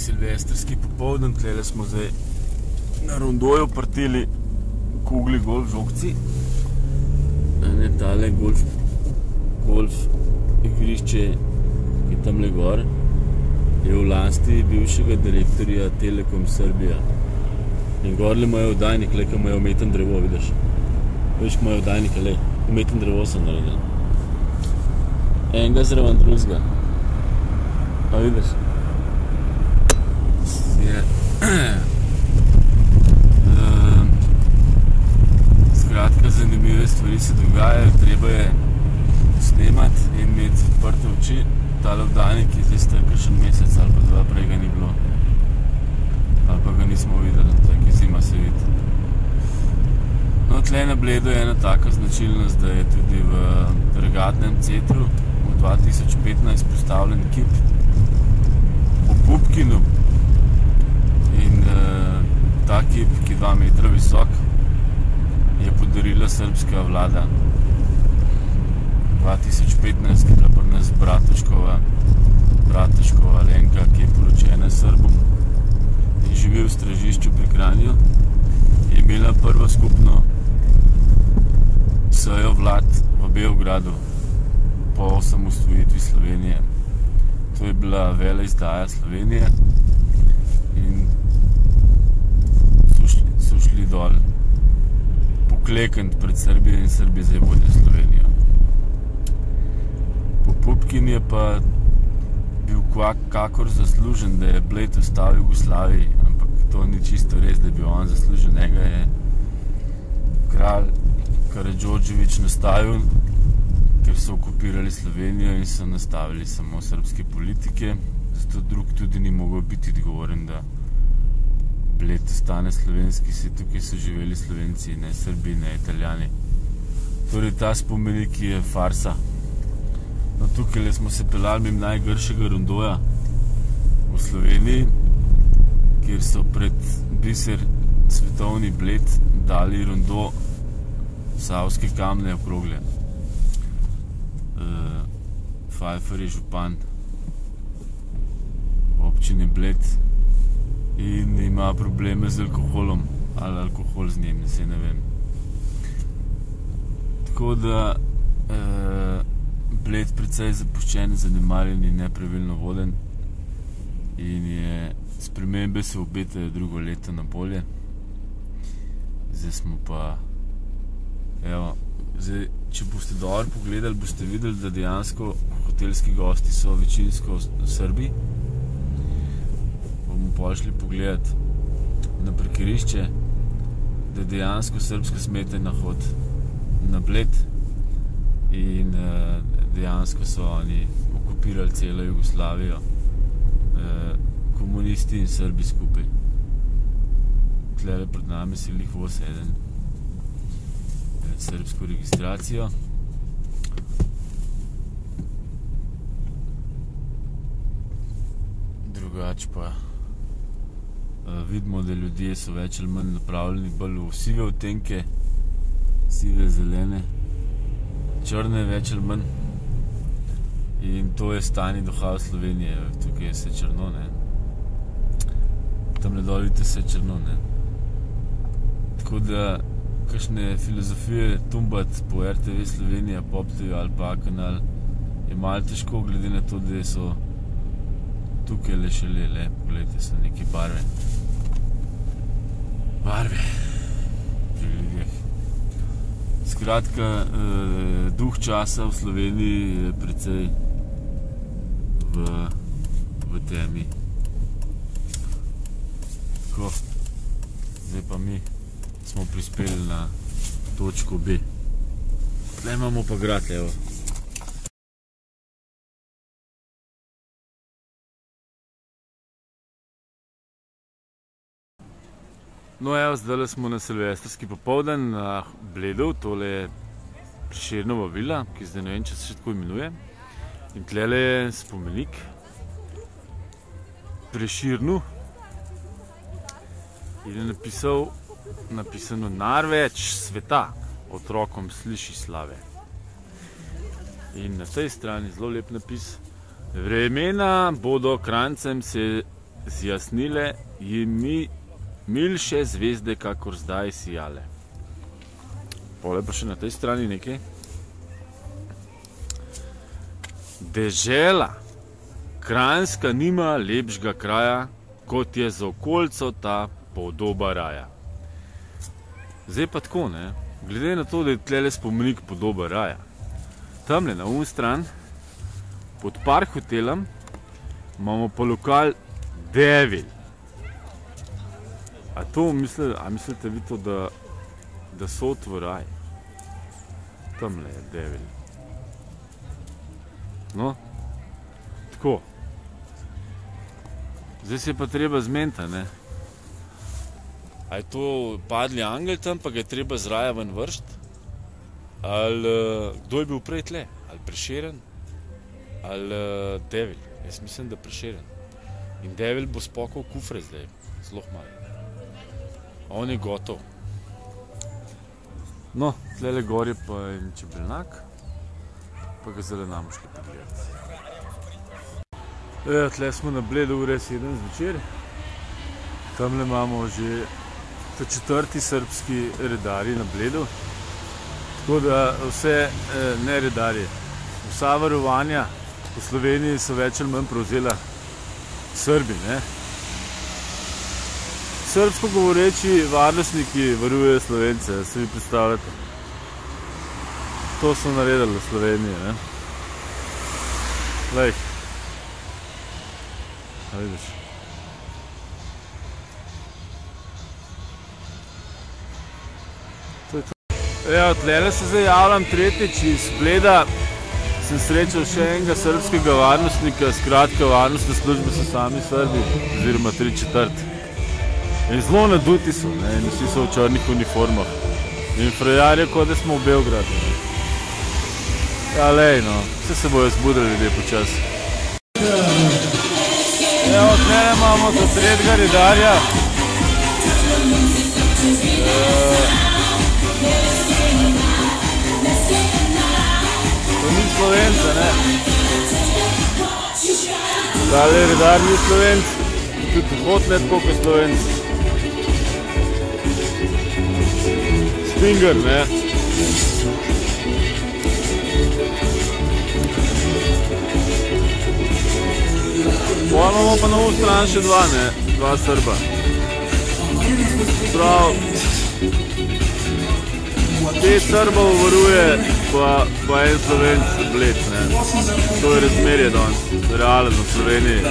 Silvestrski popoldan, tlele smo zdaj na rondoju partili kugli golf žogci. Tale golf igrišče, ki je tamle gor, je v lasti bivšega direktorja Telekom Srbija. In gorle imajo vdajnik, le, ko imajo umeten drevo, vidiš. Vidiš, ko imajo vdajnik, le, umeten drevo so naredili. Enega zraven drugega. Pa vidiš? Skratka, zanimive stvari se dogajajo, treba je snemati in imeti odprte oči. Tale vdajnik je zdaj star kakšen mesec ali pa dva, prej ga ni bilo. Ali pa ga nismo videli, tako je zima se vidi. No, tle na Bledu je ena taka značilnost, da je tudi v regatnem centru v 2015 postavljen kip po Pupkinu. In ta kip, ki je 2 metra visok, je podarila srbska vlada 2015, ki je bila pri nas Bratuškova Alenka, ki je poročena s Srbom in živi v Stražišču pri Kranju, je imela prvo skupno sejo vlad v Beogradu po osamosvojitvi Slovenije. To je bila veleizdaja Slovenije in so šli dol poklekniti pred Srbijo in Srbija zdaj vodi Slovenijo. Pupkin je pa bil kakor zaslužen, da je Bled ostal v Jugoslaviji, ampak to ni čisto res, da je bil on zaslužen. Njega je kralj Karadžordžević nastavil, ker so okupirali Slovenijo in so nastavili samo srbske politike, zato drug tudi ni mogel biti odgovoren, da Bled ostane slovenski, saj tukaj so živeli Slovenci, ne Srbi, ne Italijani. Torej, ta spomenik je farsa. No, tukaj smo se pelali mimo najgršega rondoja v Sloveniji, kjer so pred biser svetovni Bled dali rondo Savske kamne okrogle. Pfeiffer je župan občine Bled in ima probleme z alkoholom, ali alkohol z njim, se ne vem. Tako da Bled precej zapuščen, zanemarjen in nepravilno voden in je spremembe se obetajo drugo leto na bolje. Zdaj smo pa, evo, zdaj, če boste dobro pogledali, boste videli, da dejansko hotelski gosti so večinsko Srbi. Bomo pošli pogledati na parkirišče, da dejansko srbska smetana hodi na Bled in dejansko so oni okupirali celo Jugoslavijo, komunisti in Srbi skupaj. Tlele pred nami se glih voz eden srbsko registracijo. Drugače pa vidimo, da ljudje so več ali manj napravljeni bolj v sive odtenke, sive, zelene, črne več ali manj. In to je stanje duha v Slovenije. Tukaj je vse črno, ne. Tamle dol vidite vse črno, ne. Tako da kakšne filozofije tumbati po RTV Slovenija, Pop TV ali pa kanal je malo težko, glede na to, da so tukaj le šele, pogledajte, so neke barve. Barve pri ljudeh. Skratka, duh časa v Sloveniji je precej v temi. Tako, zdaj pa mi smo prispeli na točko B. Tle imamo pa grad, evo. No, evo, zdaj smo na silvestrski popoldan na Bledu, tole je Prešernova vila, ki zdaj ne vem, če se še tako imenuje. In tlele je spomenik Prešernu in je napisano največ sveta otrokom sliši slave. In na tej strani zelo lep napis: vremena bodo krancem se zjasnile jimi milše zvezde, kakor zdaj sijale. Pole pa še na tej strani nekaj. Dežela Kranjska nima lepšega kraja, kot je za okolico ta podoba raja. Zdaj pa tako, ne? Glede na to, da je tlele spomenik podoba raja, tamle na stran, pod Park hotelom, imamo pa lokal Devil. A mislite vi to, da so to raj? Tamle je Devil. No, tako. Zdaj se je pa treba zmeniti, ne? A je to padli angel tam, pa ga je treba z raja ven vršt? Ali kdo je bil prej tle? Ali Prešeren? Ali Devil? Jaz mislim, da Prešeren. In Devil bo spokal kufre zdaj, zelo malo. On je gotov. No, tlele gor je pa en čebelnak, pa ga zdaj namo šli pogledati. Tle smo na Bledu ure 7 zvečer. Tamle imamo že četrti srbski redarji na Bledu. Tako da vse ne redarje, vsa varovanja v Sloveniji so več ali manj prevzela Srbi, ne? Srbsko govoreči varnostniki varujejo Slovence, se vi predstavljate. To so naredili v Sloveniji, ne? Glej. A vidiš. To je to. Evo, tlele se zdaj javljam tretjič iz Bleda. Sem srečal še enega srbskega varnostnika, skratka varnostne službe so sami Srbi, oziroma 3/4. In zelo naduti so, ne, in vsi so v črnih uniformah. In frajarje, kot da smo v Beogradu. Ja, lej, no, vse se bojo zbudili ljudje počasi. Evo, tlele imamo za tretjega redarja. To ni Slovenca, ne? Tale redar ni Slovenc, tudi hod ne tako kot Slovenc. Stinger, ne? Imamo pa na ovu stran še dva Srba. Prav, 5 Srbov varuje pa en Slovenc Bled, ne. To je razmerje danes, realen v Sloveniji.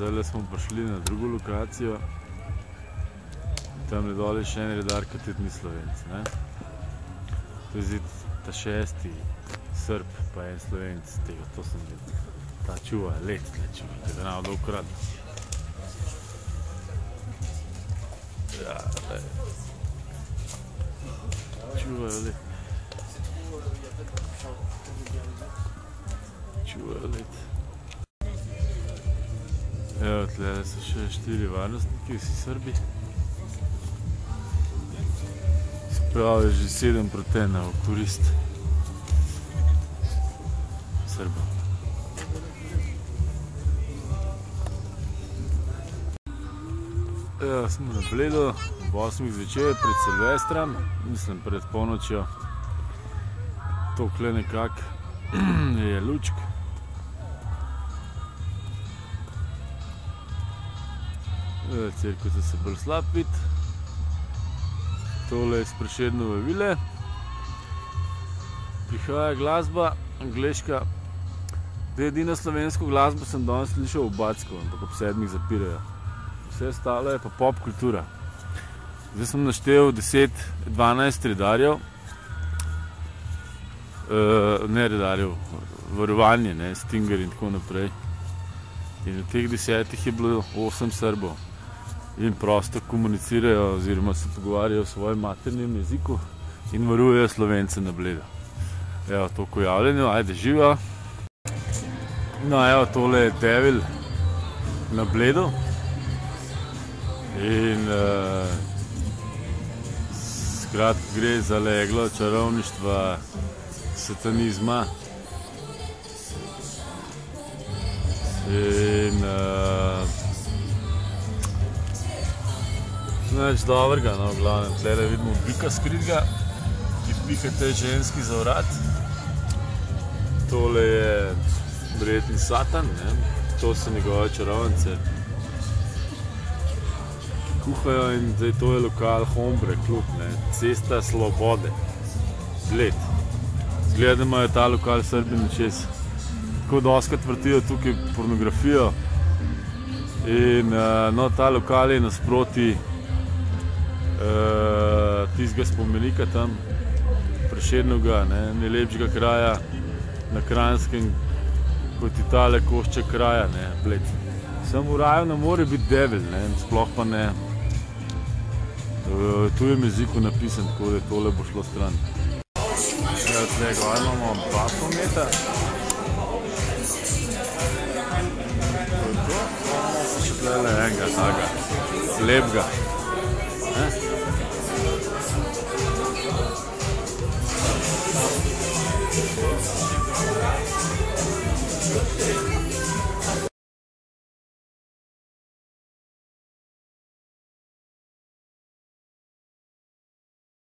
Zdaj smo prišli na drugo lokacijo. Tam je dole še en redar, ki tudi ni Slovenc, ne? To je zdaj ta 6. Srb, pa en Slovenc tega, to sem videl. Ta čuva, let tle čuva, da ga nam dolg rad. Ja, daj. Čuvajo let. Čuvajo let. Evo, tle so še 4 varnostniki, vsi Srbi. Sprav je že 7 proti 1 v korist Srba. Evo, smo na Bledu, ob 8 zvečer, pred Silvestrom, mislim pred polnočjo. Tokle nekak je lučk. Cirkusa se bolj slab vid. Tole je iz Prešernove vile. Prihaja glasba, angleška. Edino slovensko glasbo sem danes slišal v Backu, ampak ob 7 zapirajo. Vse ostalo je pa pop kultura. Zdaj sem naštel 10-12 redarjev, ne redarjev, varovanje, ne, Stinger in tako naprej. In od teh 10 je bilo 8 Srbov. In prosto komunicirajo oziroma se pogovarjajo v svojem maternem jeziku in varujejo Slovence na Bledu. Evo, toliko javljenja, ajde, živa. No, evo, tole je Devil na Bledu. In skratka gre za leglo čarovništva, satanizma. In nič dobrega, no, v glavnem. Tlele vidimo bika skritega, ki piha tej ženski za vrat. Tole je verjetni Satan, ne? To so njegove čarovnice, ki kuhajo, in zdaj to je lokal Hombre klub, ne? Cesta Slobode, Bled. Zgleda, da imajo ta lokal Srbi na čez. Tako doskrat vrtijo tukaj pornografijo. In no, ta lokal je nasproti tistega spomenika tam, Prešernovega, najlepšega kraja na Kranjskem, kot je tale košček kraja, ne, Bled. Samo v raju ne more biti Devil, ne, sploh pa ne v tujem jeziku napisan, tako da tole bo šlo stran. Ja, tle gor imamo Bapometa. To je to. Še tlele enega, taga, lepega.